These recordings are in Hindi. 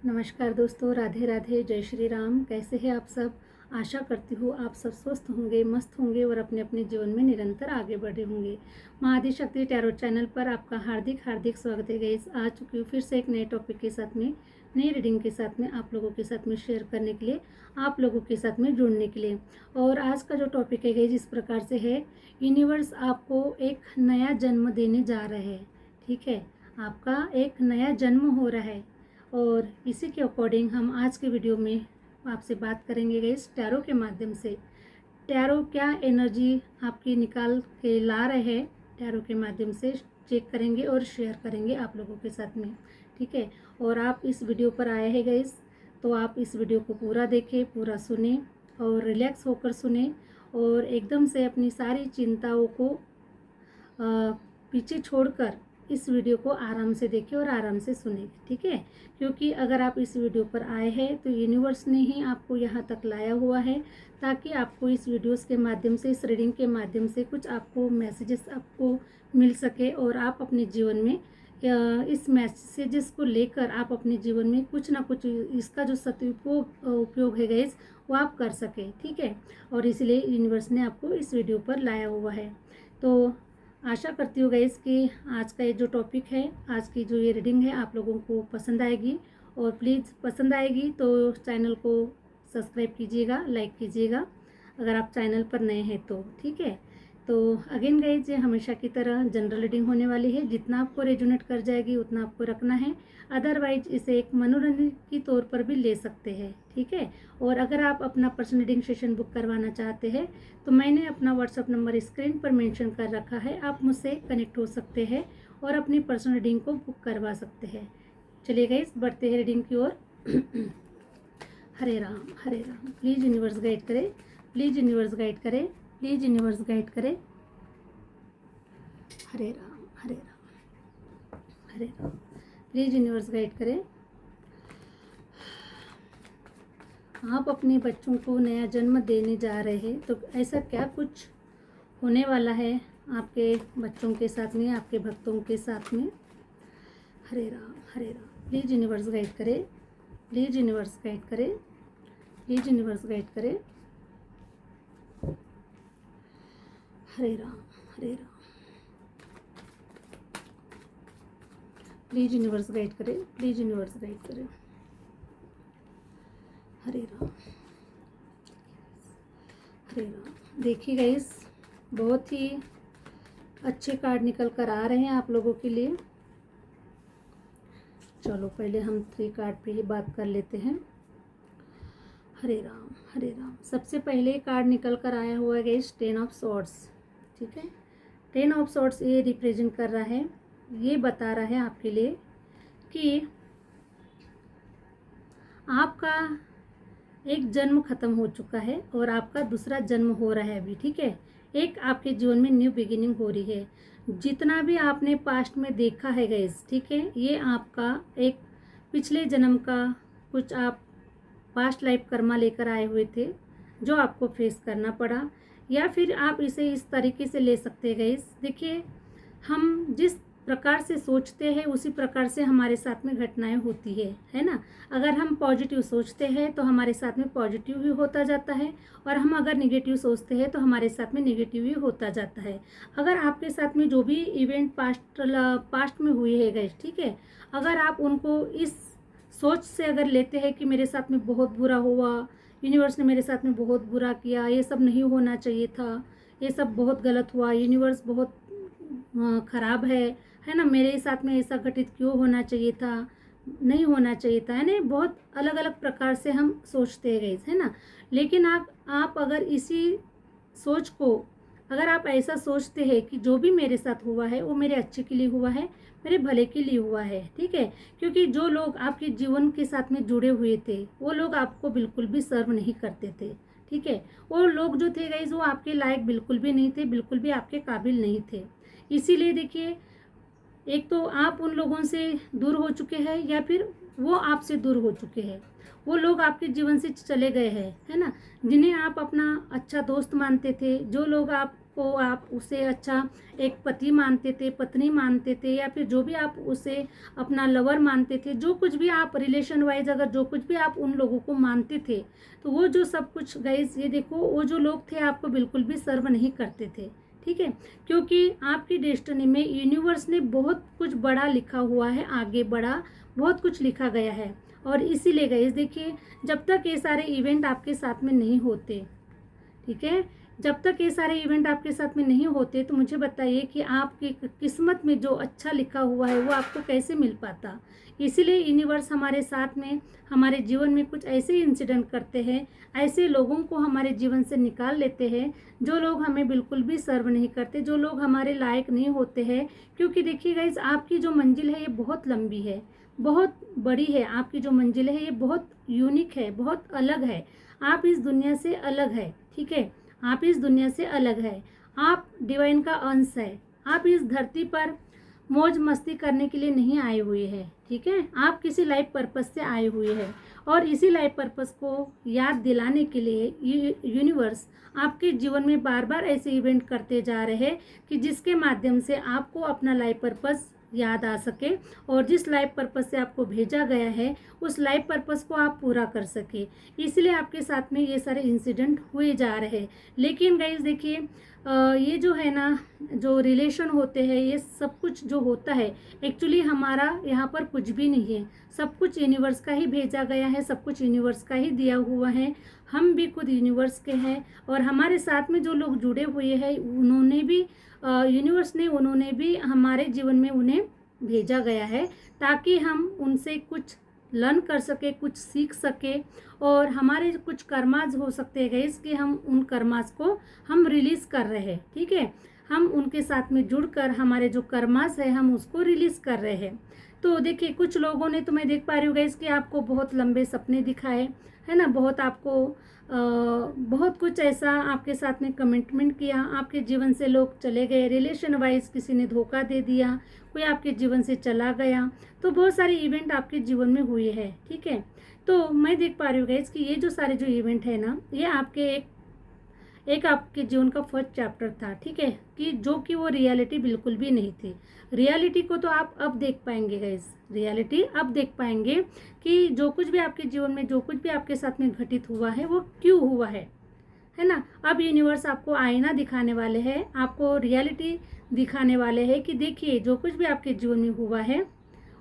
नमस्कार दोस्तों, राधे राधे, जय श्री राम। कैसे हैं आप सब? आशा करती हूँ आप सब स्वस्थ होंगे, मस्त होंगे और अपने अपने जीवन में निरंतर आगे बढ़े होंगे। माँ आदिशक्ति टैरो चैनल पर आपका हार्दिक हार्दिक स्वागत है गाइस। आ चुकी हूँ फिर से एक नए टॉपिक के साथ में, नई रीडिंग के साथ में, आप लोगों के साथ में शेयर करने के लिए, आप लोगों के साथ में जुड़ने के लिए। और आज का जो टॉपिक है गाइस इस प्रकार से है, यूनिवर्स आपको एक नया जन्म देने जा रहा है। ठीक है, आपका एक नया जन्म हो रहा है और इसी के अकॉर्डिंग हम आज के वीडियो में आपसे बात करेंगे गाइस टैरो के माध्यम से। टैरो क्या एनर्जी आपकी निकाल के ला रहे हैं, टैरो के माध्यम से चेक करेंगे और शेयर करेंगे आप लोगों के साथ में। ठीक है, और आप इस वीडियो पर आए हैं गाइस, तो आप इस वीडियो को पूरा देखें, पूरा सुने और रिलैक्स होकर सुने और एकदम से अपनी सारी चिंताओं को पीछे छोड़कर इस वीडियो को आराम से देखें और आराम से सुनें। ठीक है, क्योंकि अगर आप इस वीडियो पर आए हैं तो यूनिवर्स ने ही आपको यहाँ तक लाया हुआ है ताकि आपको इस वीडियोस के माध्यम से, इस रीडिंग के माध्यम से कुछ आपको मैसेजेस आपको मिल सके और आप अपने जीवन में इस मैसेजेस को लेकर आप अपने जीवन में कुछ ना कुछ इसका जो उपयोग है गाइस वो आप कर सकें। ठीक है, और इसलिए यूनिवर्स ने आपको इस वीडियो पर लाया हुआ है। तो आशा करती हूँ गाइस कि आज का ये जो टॉपिक है, आज की जो ये रीडिंग है आप लोगों को पसंद आएगी। और प्लीज़ पसंद आएगी तो चैनल को सब्सक्राइब कीजिएगा, लाइक कीजिएगा अगर आप चैनल पर नए हैं तो। ठीक है, तो अगेन गाइस ये हमेशा की तरह जनरल रीडिंग होने वाली है। जितना आपको रेजोनेट कर जाएगी उतना आपको रखना है, अदरवाइज इसे एक मनोरंजन की तौर पर भी ले सकते हैं। ठीक है, और अगर आप अपना पर्सनल रीडिंग सेशन बुक करवाना चाहते हैं तो मैंने अपना व्हाट्सअप नंबर स्क्रीन पर मेंशन कर रखा है, आप मुझसे कनेक्ट हो सकते हैं और अपनी पर्सनल रीडिंग को बुक करवा सकते हैं। चलिए गाइस बढ़ते हैं रीडिंग की ओर। हरे राम हरे राम। प्लीज़ यूनिवर्स गाइड करे, प्लीज़ यूनिवर्स गाइड करे, प्लीज़ यूनिवर्स गाइड करे। हरे राम हरे राम हरे राम। प्लीज़ यूनिवर्स गाइड करे। आप अपने बच्चों को नया जन्म देने जा रहे हैं, तो ऐसा क्या कुछ होने वाला है आपके बच्चों के साथ में, आपके भक्तों के साथ में। हरे राम हरे राम। प्लीज़ यूनिवर्स गाइड करे, प्लीज़ यूनिवर्स गाइड करे, प्लीज़ यूनिवर्स गाइड करे। हरे राम हरे राम। प्लीज़ यूनिवर्स गाइड करे, प्लीज़ यूनिवर्स गाइड करे। हरे राम हरे राम। देखिए गाइस बहुत ही अच्छे कार्ड निकल कर आ रहे हैं आप लोगों के लिए। चलो पहले हम 3 कार्ड पे ही बात कर लेते हैं। हरे राम हरे राम। सबसे पहले कार्ड निकल कर आया हुआ है गाइस 10 ऑफ सॉर्ड्स। ठीक है, 10 ऑफ सॉर्ड्स ये रिप्रेजेंट कर रहा है, ये बता रहा है आपके लिए कि आपका एक जन्म खत्म हो चुका है और आपका दूसरा जन्म हो रहा है अभी। ठीक है, एक आपके जीवन में न्यू बिगिनिंग हो रही है। जितना भी आपने पास्ट में देखा है गाइस, ठीक है, ये आपका एक पिछले जन्म का कुछ आप पास्ट लाइफ कर्मा लेकर आए हुए थे जो आपको फेस करना पड़ा, या फिर आप इसे इस तरीके से ले सकते हैं गाइस। देखिए, हम जिस प्रकार से सोचते हैं उसी प्रकार से हमारे साथ में घटनाएं होती है ना। अगर हम पॉजिटिव सोचते हैं तो हमारे साथ में पॉजिटिव ही होता जाता है, और हम अगर निगेटिव सोचते हैं तो हमारे साथ में निगेटिव ही होता जाता है। अगर आपके साथ में जो भी इवेंट पास्ट में हुए हैं गाइस, ठीक है, अगर आप उनको इस सोच से अगर लेते हैं कि मेरे साथ में बहुत बुरा हुआ, यूनिवर्स ने मेरे साथ में बहुत बुरा किया, ये सब नहीं होना चाहिए था, ये सब बहुत गलत हुआ, यूनिवर्स बहुत ख़राब है ना, मेरे साथ में ऐसा घटित क्यों होना चाहिए था, नहीं होना चाहिए था, है ना। बहुत अलग अलग प्रकार से हम सोचते हैं है ना। लेकिन आप अगर इसी सोच को, अगर आप ऐसा सोचते हैं कि जो भी मेरे साथ हुआ है वो मेरे अच्छे के लिए हुआ है, मेरे भले के लिए हुआ है। ठीक है, क्योंकि जो लोग आपके जीवन के साथ में जुड़े हुए थे वो लोग आपको बिल्कुल भी सर्व नहीं करते थे। ठीक है, वो लोग जो थे गाइस वो आपके लायक बिल्कुल भी नहीं थे, बिल्कुल भी आपके काबिल नहीं थे। इसीलिए देखिए, एक तो आप उन लोगों से दूर हो चुके हैं या फिर वो आपसे दूर हो चुके हैं। वो लोग आपके जीवन से चले गए हैं, है ना, जिन्हें आप अपना अच्छा दोस्त मानते थे, जो लोग आप को आप उसे अच्छा एक पति मानते थे, पत्नी मानते थे, या फिर जो भी आप उसे अपना लवर मानते थे, जो कुछ भी आप रिलेशन वाइज अगर जो कुछ भी आप उन लोगों को मानते थे, तो वो जो सब कुछ गाइस ये देखो, वो जो लोग थे आपको बिल्कुल भी सर्व नहीं करते थे। ठीक है, क्योंकि आपकी डेस्टिनी में यूनिवर्स ने बहुत कुछ बड़ा लिखा हुआ है, आगे बड़ा बहुत कुछ लिखा गया है। और इसीलिए गाइस देखिए, जब तक ये सारे इवेंट आपके साथ में नहीं होते, ठीक है, जब तक ये सारे इवेंट आपके साथ में नहीं होते, तो मुझे बताइए कि आपकी किस्मत में जो अच्छा लिखा हुआ है वो आपको कैसे मिल पाता। इसीलिए यूनिवर्स हमारे साथ में, हमारे जीवन में कुछ ऐसे इंसिडेंट करते हैं, ऐसे लोगों को हमारे जीवन से निकाल लेते हैं जो लोग हमें बिल्कुल भी सर्व नहीं करते, जो लोग हमारे लायक नहीं होते हैं। क्योंकि देखिए गाइस, आपकी जो मंजिल है ये बहुत लंबी है, बहुत बड़ी है। आपकी जो मंजिल है ये बहुत यूनिक है, बहुत अलग है। आप इस दुनिया से अलग है, ठीक है, आप इस दुनिया से अलग है। आप डिवाइन का अंश है। आप इस धरती पर मौज मस्ती करने के लिए नहीं आए हुए हैं, ठीक है, आप किसी लाइफ पर्पस से आए हुए हैं। और इसी लाइफ पर्पस को याद दिलाने के लिए यूनिवर्स आपके जीवन में बार बार ऐसे इवेंट करते जा रहे हैं कि जिसके माध्यम से आपको अपना लाइफ पर्पस याद आ सके, और जिस लाइफ पर्पस से आपको भेजा गया है उस लाइफ पर्पस को आप पूरा कर सके। इसलिए आपके साथ में ये सारे इंसिडेंट हुए जा रहे हैं। लेकिन गाइस देखिए, ये जो है ना, जो रिलेशन होते हैं, ये सब कुछ जो होता है एक्चुअली हमारा यहाँ पर कुछ भी नहीं है। सब कुछ यूनिवर्स का ही भेजा गया है, सब कुछ यूनिवर्स का ही दिया हुआ है। हम भी खुद यूनिवर्स के हैं, और हमारे साथ में जो लोग जुड़े हुए हैं उन्होंने भी यूनिवर्स ने, उन्होंने भी हमारे जीवन में उन्हें भेजा गया है ताकि हम उनसे कुछ लर्न कर सके, कुछ सीख सके, और हमारे कुछ कर्माज हो सकते हैं इसके, हम उन कर्माज को हम रिलीज़ कर रहे हैं। ठीक है, हम उनके साथ में जुड़कर हमारे जो कर्माज है हम उसको रिलीज़ कर रहे हैं। तो देखिए, कुछ लोगों ने, तो मैं देख पा रही हूँ गाइस कि आपको बहुत लंबे सपने दिखाए, है ना, बहुत आपको बहुत कुछ ऐसा आपके साथ में कमिटमेंट किया, आपके जीवन से लोग चले गए, रिलेशन वाइज किसी ने धोखा दे दिया, कोई आपके जीवन से चला गया, तो बहुत सारे इवेंट आपके जीवन में हुए हैं। ठीक है, तो मैं देख पा रही हूँ गाइस कि ये जो सारे जो इवेंट है ना, ये आपके एक आपके जीवन का फर्स्ट चैप्टर था। ठीक है, कि जो कि वो रियलिटी बिल्कुल भी नहीं थी। रियलिटी को तो आप अब देख पाएंगे गाइस, रियलिटी अब देख पाएंगे कि जो कुछ भी आपके जीवन में, जो कुछ भी आपके साथ में घटित हुआ है वो क्यों हुआ है ना। अब यूनिवर्स आपको आईना दिखाने वाले हैं, आपको रियलिटी दिखाने वाले हैं कि देखिए, जो कुछ भी आपके जीवन में हुआ है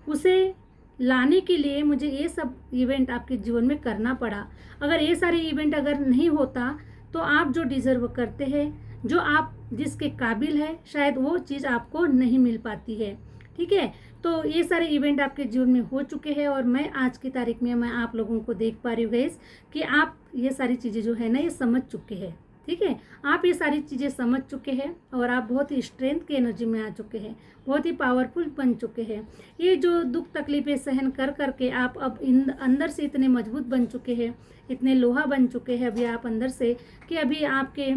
उसे लाने के लिए मुझे ये सब इवेंट आपके जीवन में करना पड़ा। अगर ये सारे इवेंट अगर नहीं होता तो आप जो डिज़र्व करते हैं, जो आप जिसके काबिल है, शायद वो चीज़ आपको नहीं मिल पाती है। ठीक है, तो ये सारे इवेंट आपके जीवन में हो चुके हैं, और मैं आज की तारीख में मैं आप लोगों को देख पा रही हूँ गाइस कि आप ये सारी चीज़ें जो है ना, ये समझ चुके हैं। ठीक है, आप ये सारी चीज़ें समझ चुके हैं, और आप बहुत ही स्ट्रेंथ की एनर्जी में आ चुके हैं, बहुत ही पावरफुल बन चुके हैं। ये जो दुख तकलीफें सहन कर करके आप अब अंदर से इतने मजबूत बन चुके हैं, इतने लोहा बन चुके हैं अभी आप अंदर से, कि अभी आपके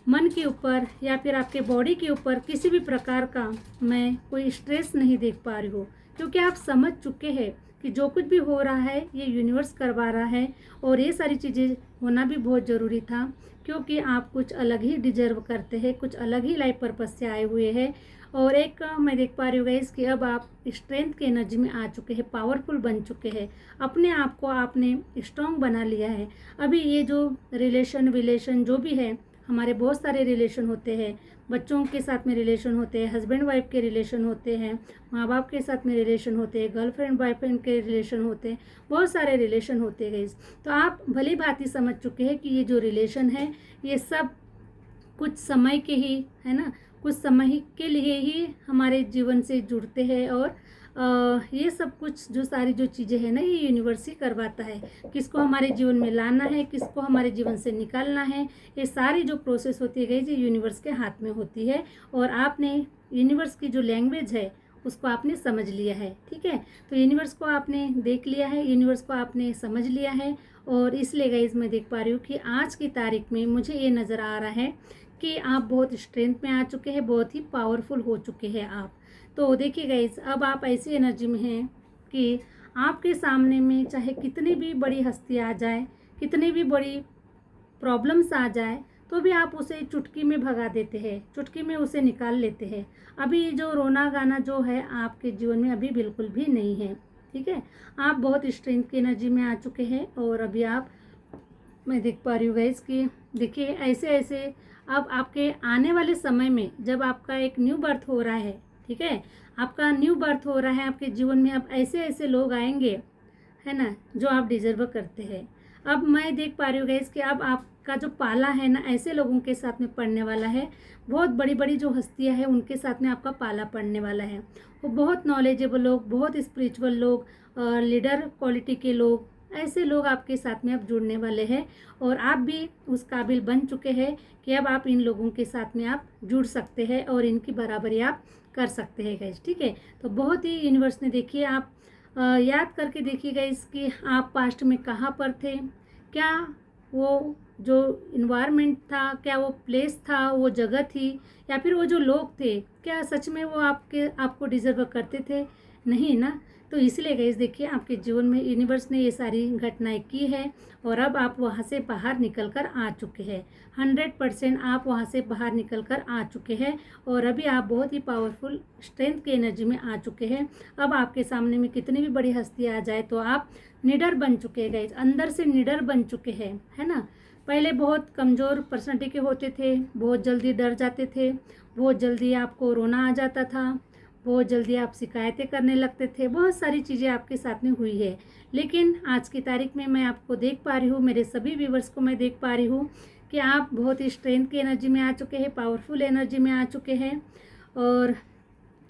मन के ऊपर या फिर आपके बॉडी के ऊपर किसी भी प्रकार का मैं कोई स्ट्रेस नहीं देख पा रही हूँ, क्योंकि आप समझ चुके हैं कि जो कुछ भी हो रहा है ये यूनिवर्स करवा रहा है, और ये सारी चीज़ें होना भी बहुत ज़रूरी था, क्योंकि आप कुछ अलग ही डिजर्व करते हैं, कुछ अलग ही लाइफ पर्पस से आए हुए हैं। और एक मैं देख पा रही हूँ गाइस कि अब आप स्ट्रेंथ की एनर्जी में आ चुके हैं, पावरफुल बन चुके हैं, अपने आप को आपने स्ट्रॉन्ग बना लिया है। अभी ये जो रिलेशन जो भी है, हमारे बहुत सारे रिलेशन होते हैं, बच्चों के साथ में रिलेशन होते हैं, हस्बैंड वाइफ के रिलेशन होते हैं, माँ बाप के साथ में रिलेशन होते हैं, गर्लफ्रेंड बॉयफ्रेंड के रिलेशन होते हैं, बहुत सारे रिलेशन होते हैं गाइस। तो आप भली भांति समझ चुके हैं कि ये जो रिलेशन है ये सब कुछ समय के ही है ना, कुछ समय के लिए ही हमारे जीवन से जुड़ते हैं, और ये सब कुछ जो सारी जो चीज़ें हैं ना, ये यूनिवर्स ही करवाता है। किसको हमारे जीवन में लाना है, किसको हमारे जीवन से निकालना है, ये सारी जो प्रोसेस होती है ये यूनिवर्स के हाथ में होती है। और आपने यूनिवर्स की जो लैंग्वेज है उसको आपने समझ लिया है। ठीक है, तो यूनिवर्स को आपने देख लिया है, यूनिवर्स को आपने समझ लिया है, और इसलिए गाइस मैं देख पा रही हूँ कि आज की तारीख में मुझे ये नज़र आ रहा है कि आप बहुत स्ट्रेंथ में आ चुके हैं, बहुत ही पावरफुल हो चुके हैं आप। तो देखिए गाइस, अब आप ऐसी एनर्जी में हैं कि आपके सामने में चाहे कितनी भी बड़ी हस्ती आ जाए, कितनी भी बड़ी प्रॉब्लम्स आ जाए, तो भी आप उसे चुटकी में भगा देते हैं, चुटकी में उसे निकाल लेते हैं। अभी जो रोना गाना जो है आपके जीवन में अभी बिल्कुल भी नहीं है, ठीक है। आप बहुत स्ट्रेंथ की एनर्जी में आ चुके हैं और अभी आप, मैं देख पा रही हूँ गाइस कि देखिए ऐसे ऐसे अब आपके आने वाले समय में जब आपका एक न्यू बर्थ हो रहा है, ठीक है, आपका न्यू बर्थ हो रहा है आपके जीवन में, अब ऐसे ऐसे लोग आएंगे, है ना, जो आप डिजर्व करते हैं। अब मैं देख पा रही हूँ गाइस कि अब आपका जो पाला है ना ऐसे लोगों के साथ में पड़ने वाला है। बहुत बड़ी बड़ी जो हस्तियाँ हैं उनके साथ में आपका पाला पड़ने वाला है। वो बहुत नॉलेजेबल लोग, बहुत स्पिरिचुअल लोग, लीडर क्वालिटी के लोग, ऐसे लोग आपके साथ में अब जुड़ने वाले हैं और आप भी उस काबिल बन चुके हैं कि अब आप इन लोगों के साथ में आप जुड़ सकते हैं और इनकी बराबरी आप कर सकते हैं गाइस, ठीक है। तो बहुत ही यूनिवर्स ने, देखिए आप याद करके देखिएगा इसकी, आप पास्ट में कहाँ पर थे, क्या वो जो इन्वायरमेंट था, क्या वो प्लेस था, वो जगह थी, या फिर वो जो लोग थे, क्या सच में वो आपको डिजर्व करते थे? नहीं ना। तो इसलिए गाइस देखिए आपके जीवन में यूनिवर्स ने ये सारी घटनाएं की है और अब आप वहाँ से बाहर निकल कर आ चुके हैं। 100% आप वहाँ से बाहर निकल कर आ चुके हैं और अभी आप बहुत ही पावरफुल स्ट्रेंथ की एनर्जी में आ चुके हैं। अब आपके सामने में कितनी भी बड़ी हस्ती आ जाए तो आप निडर बन चुके हैं गाइस, अंदर से निडर बन चुके हैं, है ना। पहले बहुत कमज़ोर पर्सनालिटी के होते थे, बहुत जल्दी डर जाते थे, बहुत जल्दी आपको रोना आ जाता था, बहुत जल्दी आप शिकायतें करने लगते थे, बहुत सारी चीज़ें आपके साथ में हुई है। लेकिन आज की तारीख में मैं आपको देख पा रही हूँ, मेरे सभी व्यूवर्स को मैं देख पा रही हूँ कि आप बहुत ही स्ट्रेंथ की एनर्जी में आ चुके हैं, पावरफुल एनर्जी में आ चुके हैं और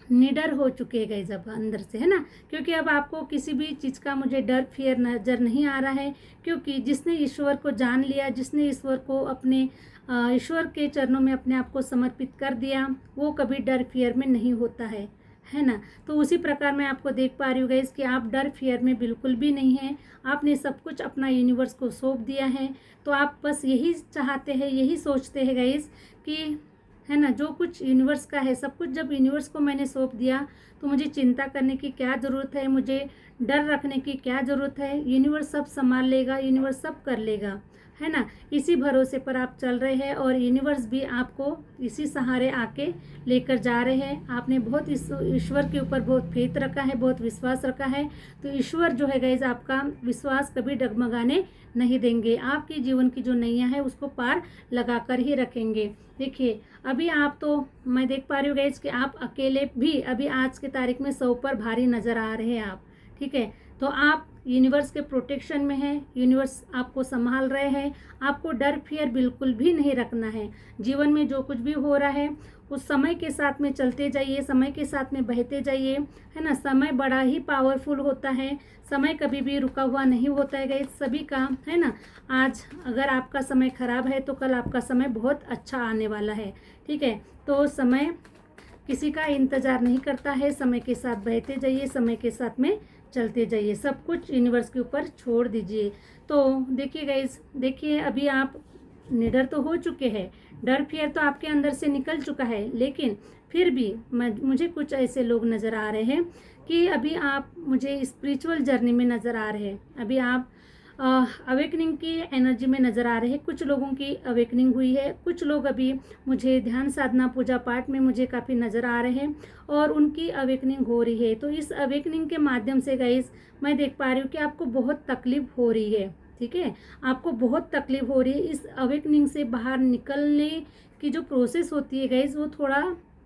निडर हो चुके हैं गाइस अब अंदर से, है ना। क्योंकि अब आपको किसी भी चीज़ का मुझे डर फियर नज़र नहीं आ रहा है, क्योंकि जिसने ईश्वर को जान लिया, जिसने ईश्वर को अपने ईश्वर के चरणों में अपने आप को समर्पित कर दिया, वो कभी डर फियर में नहीं होता है ना। तो उसी प्रकार मैं आपको देख पा रही हूँ गाइस कि आप डर फियर में बिल्कुल भी नहीं हैं। आपने सब कुछ अपना यूनिवर्स को सौंप दिया है। तो आप बस यही चाहते हैं, यही सोचते हैं गाइस कि, है ना, जो कुछ यूनिवर्स का है सब कुछ जब यूनिवर्स को मैंने सौंप दिया तो मुझे चिंता करने की क्या ज़रूरत है, मुझे डर रखने की क्या ज़रूरत है। यूनिवर्स सब संभाल लेगा, यूनिवर्स सब कर लेगा, है ना। इसी भरोसे पर आप चल रहे हैं और यूनिवर्स भी आपको इसी सहारे आके लेकर जा रहे हैं। आपने बहुत ईश्वर के ऊपर बहुत फेथ रखा है, बहुत विश्वास रखा है, तो ईश्वर जो है गाइस आपका विश्वास कभी डगमगाने नहीं देंगे। आपके जीवन की जो नैया है उसको पार लगा कर ही रखेंगे। देखिए अभी आप, तो मैं देख पा रही हूँ गाइस कि आप अकेले भी अभी आज की तारीख में 100 पर भारी नज़र आ रहे हैं आप, ठीक है। तो आप यूनिवर्स के प्रोटेक्शन में है, यूनिवर्स आपको संभाल रहे हैं। आपको डर फियर बिल्कुल भी नहीं रखना है। जीवन में जो कुछ भी हो रहा है उस समय के साथ में चलते जाइए, समय के साथ में बहते जाइए, है ना। समय बड़ा ही पावरफुल होता है, समय कभी भी रुका हुआ नहीं होता है गाइस, सभी का, है ना। आज अगर आपका समय खराब है तो कल आपका समय बहुत अच्छा आने वाला है, ठीक है। तो समय किसी का इंतज़ार नहीं करता है, समय के साथ बहते जाइए, समय के साथ में चलते जाइए, सब कुछ यूनिवर्स के ऊपर छोड़ दीजिए। तो देखिए गाइस, देखिए अभी आप निडर तो हो चुके हैं, डर फियर तो आपके अंदर से निकल चुका है, लेकिन फिर भी मुझे कुछ ऐसे लोग नज़र आ रहे हैं कि अभी आप मुझे स्पिरिचुअल जर्नी में नज़र आ रहे हैं। अभी आप अवेकनिंग की एनर्जी में नज़र आ रहे हैं। कुछ लोगों की अवेकनिंग हुई है, कुछ लोग अभी मुझे ध्यान साधना पूजा पाठ में मुझे काफ़ी नज़र आ रहे हैं और उनकी अवेकनिंग हो रही है। तो इस अवेकनिंग के माध्यम से गाइस मैं देख पा रही हूँ कि आपको बहुत तकलीफ हो रही है, ठीक है। आपको बहुत तकलीफ हो रही है। इस अवेकनिंग से बाहर निकलने की जो प्रोसेस होती है गाइस वो थोड़ा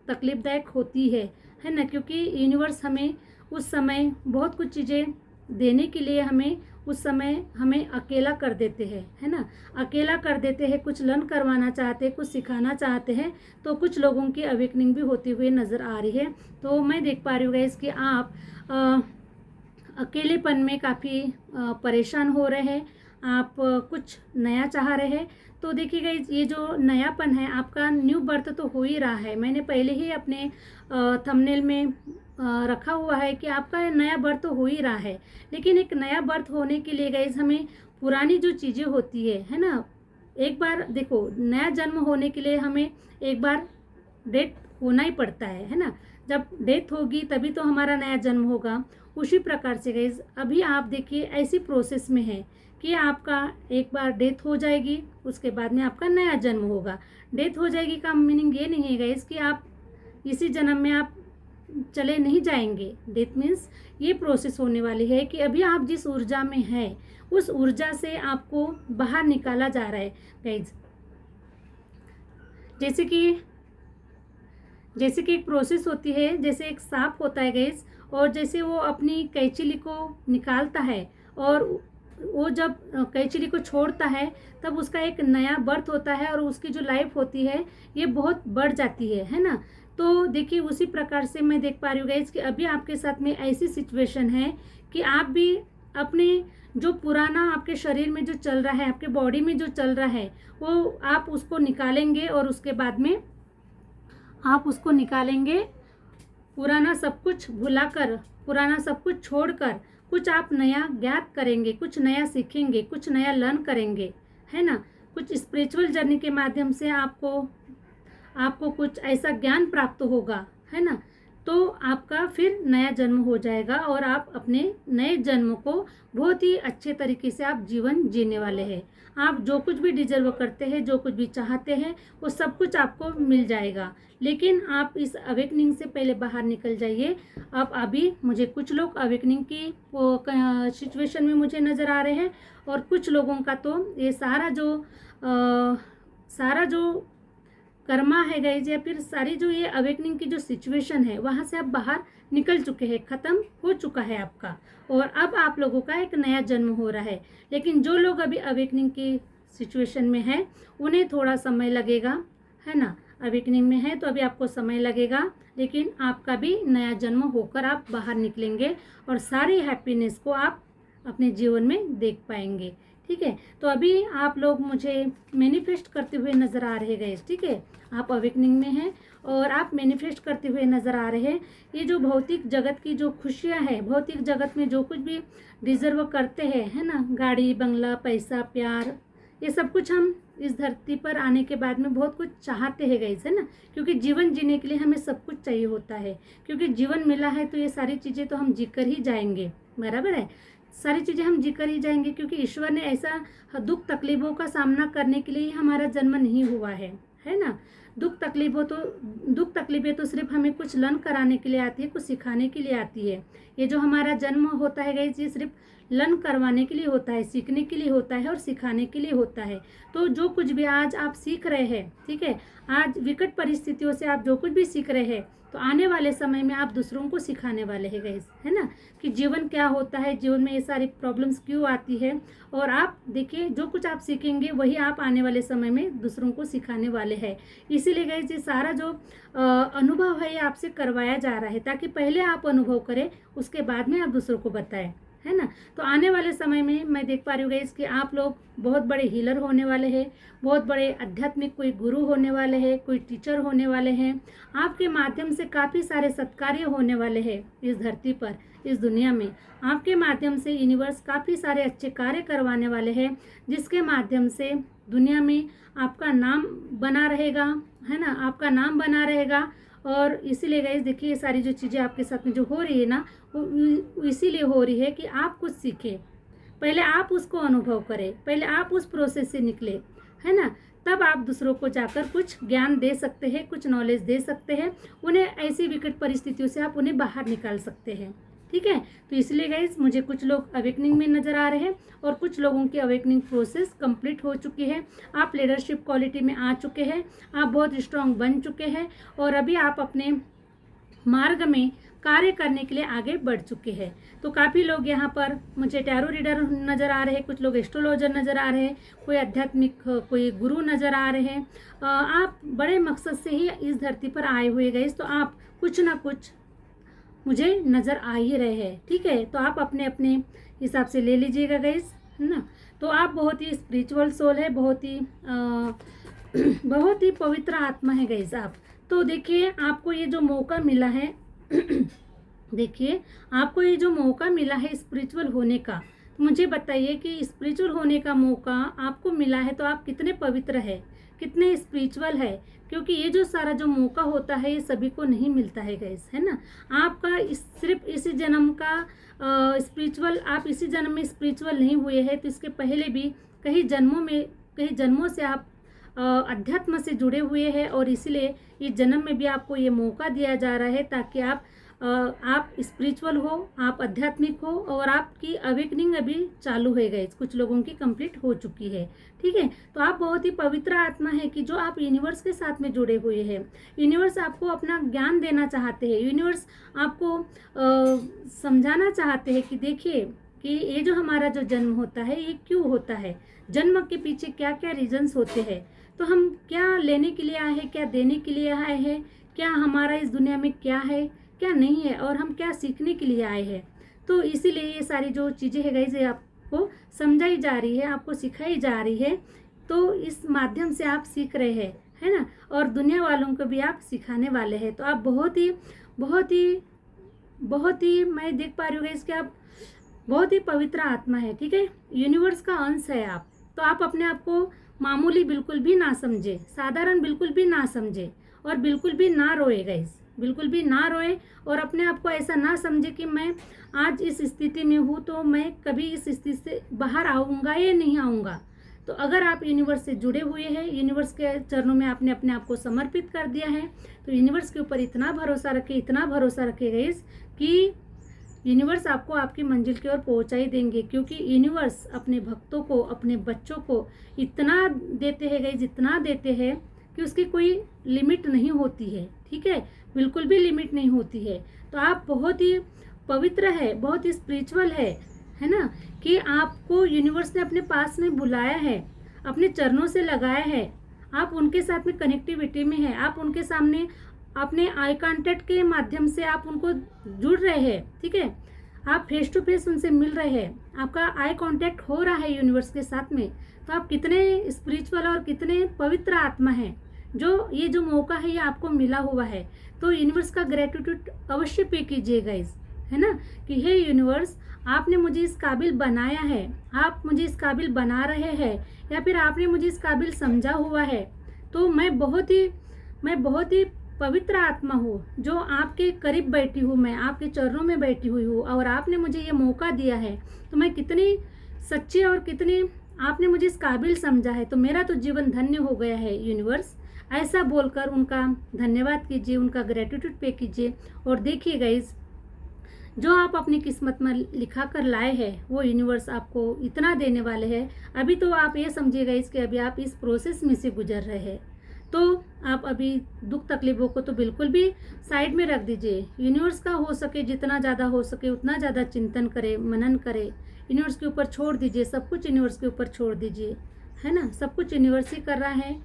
तकलीफदायक होती है ना, क्योंकि यूनिवर्स हमें उस समय बहुत कुछ चीज़ें देने के लिए हमें उस समय हमें अकेला कर देते हैं, है ना, अकेला कर देते हैं। कुछ लर्न करवाना चाहते हैं, कुछ सिखाना चाहते हैं, तो कुछ लोगों की अवेकनिंग भी होती हुई नज़र आ रही है। तो मैं देख पा रही हूँ गाइस कि आप अकेलेपन में काफ़ी परेशान हो रहे हैं, आप कुछ नया चाह रहे हैं। तो देखिएगा ये जो नयापन है आपका न्यू बर्थ तो हो ही रहा है। मैंने पहले ही अपने थंबनेल में रखा हुआ है कि आपका नया बर्थ तो हो ही रहा है, लेकिन एक नया बर्थ होने के लिए गाइस हमें पुरानी जो चीज़ें होती है ना, एक बार देखो नया जन्म होने के लिए हमें एक बार डेथ होना ही पड़ता है ना। जब डेथ होगी तभी तो हमारा नया जन्म होगा। उसी प्रकार से गाइज अभी आप देखिए ऐसी प्रोसेस में है कि आपका एक बार डेथ हो जाएगी, उसके बाद में आपका नया जन्म होगा। डेथ हो जाएगी का मीनिंग ये नहीं है गाइज कि आप इसी जन्म में आप चले नहीं जाएंगे। डेथ मीन्स ये प्रोसेस होने वाली है कि अभी आप जिस ऊर्जा में है उस ऊर्जा से आपको बाहर निकाला जा रहा है गाइज। जैसे कि एक प्रोसेस होती है, जैसे एक सांप होता है गाइज, और जैसे वो अपनी कैंचिली को निकालता है और वो जब कैंचिली को छोड़ता है तब उसका एक नया बर्थ होता है और उसकी जो लाइफ होती है ये बहुत बढ़ जाती है ना। तो देखिए उसी प्रकार से मैं देख पा रही हूँ गाइज कि अभी आपके साथ में ऐसी सिचुएशन है कि आप भी अपने जो पुराना आपके शरीर में जो चल रहा है, आपके बॉडी में जो चल रहा है, वो आप उसको निकालेंगे और उसके बाद में आप उसको निकालेंगे। पुराना सब कुछ भुलाकर, पुराना सब कुछ छोड़कर कुछ आप नया ज्ञात करेंगे, कुछ नया सीखेंगे, कुछ नया लर्न करेंगे, है ना। कुछ स्पिरिचुअल जर्नी के माध्यम से आपको कुछ ऐसा ज्ञान प्राप्त होगा, है ना। तो आपका फिर नया जन्म हो जाएगा और आप अपने नए जन्म को बहुत ही अच्छे तरीके से आप जीवन जीने वाले हैं। आप जो कुछ भी डिजर्व करते हैं, जो कुछ भी चाहते हैं, वो सब कुछ आपको मिल जाएगा। लेकिन आप इस अवेकनिंग से पहले बाहर निकल जाइए। अब अभी मुझे कुछ लोग अवेकनिंग की सिचुएशन में मुझे नज़र आ रहे हैं और कुछ लोगों का तो ये सारा जो कर्मा है गाइज, या फिर सारी जो ये अवेकनिंग की जो सिचुएशन है वहाँ से आप बाहर निकल चुके हैं, ख़त्म हो चुका है आपका, और अब आप लोगों का एक नया जन्म हो रहा है। लेकिन जो लोग अभी अवेकनिंग की सिचुएशन में है उन्हें थोड़ा समय लगेगा, है ना। अवेकनिंग में है तो अभी आपको समय लगेगा, लेकिन आपका भी नया जन्म होकर आप बाहर निकलेंगे और सारी हैप्पीनेस को आप अपने जीवन में देख पाएंगे। ठीक है, तो अभी आप लोग मुझे मैनिफेस्ट करते हुए नज़र आ रहे गए। ठीक है, आप अवेकनिंग में हैं और आप मैनिफेस्ट करते हुए नज़र आ रहे हैं। ये जो भौतिक जगत की जो खुशियां हैं, भौतिक जगत में जो कुछ भी डिजर्व करते हैं, है ना, गाड़ी, बंगला, पैसा, प्यार, ये सब कुछ हम इस धरती पर आने के बाद में बहुत कुछ चाहते हैं गाइस, है ना। क्योंकि जीवन जीने के लिए हमें सब कुछ चाहिए होता है, क्योंकि जीवन मिला है तो ये सारी चीज़ें तो हम जीकर ही जाएंगे, बराबर है। सारी चीज़ें हम जीकर ही जाएंगे, क्योंकि ईश्वर ने ऐसा दुख तकलीफ़ों का सामना करने के लिए ही हमारा जन्म नहीं हुआ है ना। दुख तकलीफ़ें तो सिर्फ हमें कुछ लर्न कराने के लिए आती है, कुछ सिखाने के लिए आती है। ये जो हमारा जन्म होता है गाइस, ये सिर्फ लर्न करवाने के लिए होता है, सीखने के लिए होता है और सिखाने के लिए होता है। तो जो कुछ भी आज आप सीख रहे हैं, ठीक है, आज विकट परिस्थितियों से आप जो कुछ भी सीख रहे हैं, तो आने वाले समय में आप दूसरों को सिखाने वाले हैं गाइस, है ना, कि जीवन क्या होता है, जीवन में ये सारी प्रॉब्लम्स क्यों आती है। और आप देखिए जो कुछ आप सीखेंगे वही आप आने वाले समय में दूसरों को सिखाने वाले हैं। इसीलिए गाइस ये सारा जो अनुभव है ये आपसे करवाया जा रहा है, ताकि पहले आप अनुभव करें, उसके बाद में आप दूसरों को बताएं, है ना। तो आने वाले समय में मैं देख पा रही हूँ गाइस कि आप लोग बहुत बड़े हीलर होने वाले हैं, बहुत बड़े आध्यात्मिक कोई गुरु होने वाले हैं, कोई टीचर होने वाले हैं। आपके माध्यम से काफ़ी सारे सत्कार्य होने वाले हैं इस धरती पर, इस दुनिया में। आपके माध्यम से यूनिवर्स काफ़ी सारे अच्छे कार्य करवाने वाले हैं, जिसके माध्यम से दुनिया में आपका नाम बना रहेगा, है ना, आपका नाम बना रहेगा। और इसीलिए गाइस देखिए ये सारी जो चीज़ें आपके साथ में जो हो रही है ना, वो इसीलिए हो रही है कि आप कुछ सीखें, पहले आप उसको अनुभव करें, पहले आप उस प्रोसेस से निकले, है ना, तब आप दूसरों को जाकर कुछ ज्ञान दे सकते हैं, कुछ नॉलेज दे सकते हैं, उन्हें ऐसी विकट परिस्थितियों से आप उन्हें बाहर निकाल सकते हैं। ठीक है, तो इसलिए गाइस मुझे कुछ लोग अवेकनिंग में नज़र आ रहे हैं और कुछ लोगों की अवेकनिंग प्रोसेस कंप्लीट हो चुकी है। आप लीडरशिप क्वालिटी में आ चुके हैं, आप बहुत स्ट्रांग बन चुके हैं और अभी आप अपने मार्ग में कार्य करने के लिए आगे बढ़ चुके हैं। तो काफ़ी लोग यहाँ पर मुझे टैरो रीडर नज़र आ रहे हैं, कुछ लोग एस्ट्रोलॉजर नज़र आ रहे हैं, कोई आध्यात्मिक कोई गुरु नज़र आ रहे हैं। आप बड़े मकसद से ही इस धरती पर आए हुए गए, तो आप कुछ ना कुछ मुझे नज़र आ ही रहे हैं। ठीक है, तो आप अपने अपने हिसाब से ले लीजिएगा गाइस, है ना। तो आप बहुत ही स्पिरिचुअल सोल है, बहुत ही पवित्र आत्मा है गाइस आप। तो देखिए आपको ये जो मौका मिला है देखिए आपको ये जो मौका मिला है स्पिरिचुअल होने का, तो मुझे बताइए कि स्पिरिचुअल होने का मौका आपको मिला है तो आप कितने पवित्र है, कितने स्पिरिचुअल है, क्योंकि ये जो सारा जो मौका होता है ये सभी को नहीं मिलता है गाइस, है ना। आपका सिर्फ इसी जन्म का स्पिरिचुअल, आप इसी जन्म में स्पिरिचुअल नहीं हुए हैं तो इसके पहले भी कई जन्मों से आप अध्यात्म से जुड़े हुए हैं, और इसीलिए इस जन्म में भी आपको ये मौका दिया जा रहा है ताकि आप स्पिरिचुअल हो, आप आध्यात्मिक हो, और आपकी अवेकनिंग अभी चालू है गाइस, कुछ लोगों की कंप्लीट हो चुकी है, ठीक है। तो आप बहुत ही पवित्र आत्मा है कि जो आप यूनिवर्स के साथ में जुड़े हुए हैं। यूनिवर्स आपको अपना ज्ञान देना चाहते हैं, यूनिवर्स आपको समझाना चाहते हैं कि देखिए कि ये जो हमारा जो जन्म होता है ये क्यों होता है, जन्म के पीछे क्या क्या रीजंस होते हैं, तो हम क्या लेने के लिए आए हैं, क्या देने के लिए आए हैं, क्या हमारा इस दुनिया में क्या है क्या नहीं है, और हम क्या सीखने के लिए आए हैं। तो इसीलिए ये सारी जो चीज़ें है गाइस ये आपको समझाई जा रही है, आपको सिखाई जा रही है, तो इस माध्यम से आप सीख रहे हैं, है ना, और दुनिया वालों को भी आप सिखाने वाले हैं। तो आप बहुत ही मैं देख पा रही हूँ गाइस कि आप बहुत ही पवित्र आत्मा है, ठीक है, यूनिवर्स का अंश है आप। तो आप अपने आप को मामूली बिल्कुल भी ना समझे, साधारण बिल्कुल भी ना समझे, और बिल्कुल भी ना रोए गाइस, बिल्कुल भी ना रोए, और अपने आप को ऐसा ना समझे कि मैं आज इस स्थिति में हूँ तो मैं कभी इस स्थिति से बाहर आऊँगा या नहीं आऊँगा। तो अगर आप यूनिवर्स से जुड़े हुए हैं, यूनिवर्स के चरणों में आपने अपने आप को समर्पित कर दिया है, तो यूनिवर्स के ऊपर इतना भरोसा रखे गाइस कि यूनिवर्स आपको आपकी मंजिल की ओर पहुंचा ही देंगे, क्योंकि यूनिवर्स अपने भक्तों को, अपने बच्चों को इतना देते हैं गाइस, इतना देते हैं कि उसकी कोई लिमिट नहीं होती है, ठीक है, बिल्कुल भी लिमिट नहीं होती है। तो आप बहुत ही पवित्र है, बहुत ही स्पिरिचुअल है ना, कि आपको यूनिवर्स ने अपने पास में बुलाया है, अपने चरणों से लगाया है, आप उनके साथ में कनेक्टिविटी में है, आप उनके सामने अपने आई कांटेक्ट के माध्यम से आप उनको जुड़ रहे हैं, ठीक है, आप फेस टू फेस उनसे मिल रहे हैं, आपका आई कांटेक्ट हो रहा है यूनिवर्स के साथ में। तो आप कितने स्पिरिचुअल और कितने पवित्र आत्मा हैं, जो ये जो मौका है ये आपको मिला हुआ है। तो यूनिवर्स का ग्रेटिट्यूड अवश्य पे कीजिए गाइस, है ना, कि हे यूनिवर्स आपने मुझे इस काबिल बनाया है, आप मुझे इस काबिल बना रहे हैं, या फिर आपने मुझे इस काबिल समझा हुआ है। तो मैं बहुत ही पवित्र आत्मा हूँ, जो आपके करीब बैठी हूँ, मैं आपके चरणों में बैठी हुई हूँ, और आपने मुझे ये मौका दिया है, तो मैं कितनी सच्ची और कितनी आपने मुझे इस काबिल समझा है, तो मेरा तो जीवन धन्य हो गया है यूनिवर्स। ऐसा बोलकर उनका धन्यवाद कीजिए, उनका ग्रेटिट्यूड पे कीजिए, और देखिए गाइस जो आप अपनी किस्मत में लिखा कर लाए हैं वो यूनिवर्स आपको इतना देने वाले हैं। अभी तो आप ये समझिएगा इसके अभी आप इस प्रोसेस में से गुजर रहे हैं, तो आप अभी दुख तकलीफों को तो बिल्कुल भी साइड में रख दीजिए। यूनिवर्स का हो सके जितना ज़्यादा हो सके उतना ज़्यादा चिंतन करें, मनन करें, यूनिवर्स के ऊपर छोड़ दीजिए, सब कुछ यूनिवर्स के ऊपर छोड़ दीजिए, है ना। सब कुछ यूनिवर्स ही कर रहा है,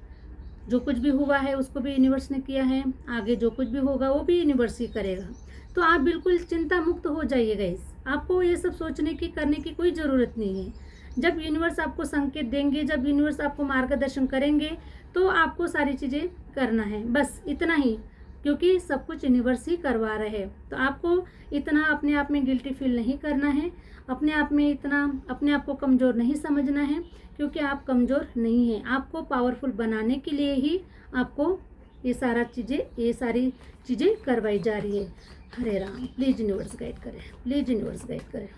जो कुछ भी हुआ है उसको भी यूनिवर्स ने किया है, आगे जो कुछ भी होगा वो भी यूनिवर्स ही करेगा। तो आप बिल्कुल चिंता मुक्त हो जाइएगा, आपको ये सब सोचने की करने की कोई ज़रूरत नहीं है। जब यूनिवर्स आपको संकेत देंगे, जब यूनिवर्स आपको मार्गदर्शन करेंगे, तो आपको सारी चीज़ें करना है, बस इतना ही, क्योंकि सब कुछ यूनिवर्स ही करवा रहे हैं। तो आपको इतना अपने आप में गिल्टी फील नहीं करना है, अपने आप में इतना अपने आप को कमज़ोर नहीं समझना है, क्योंकि आप कमज़ोर नहीं हैं। आपको पावरफुल बनाने के लिए ही आपको ये सारी चीज़ें करवाई जा रही है। हरे राम, प्लीज़ यूनिवर्स गाइड करें, प्लीज़ यूनिवर्स गाइड करें।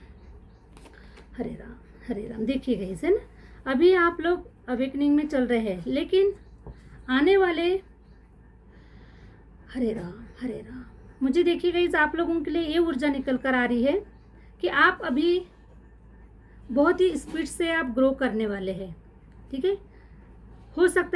हरे राम, हरे राम। देखिए गाइस, है ना, अभी आप लोग अवेकनिंग में चल रहे हैं, लेकिन आने वाले हरे राम, हरे राम, मुझे देखिए गाइस आप लोगों के लिए ये ऊर्जा निकल कर आ रही है कि आप अभी बहुत ही स्पीड से आप ग्रो करने वाले हैं, ठीक है। हो सकता है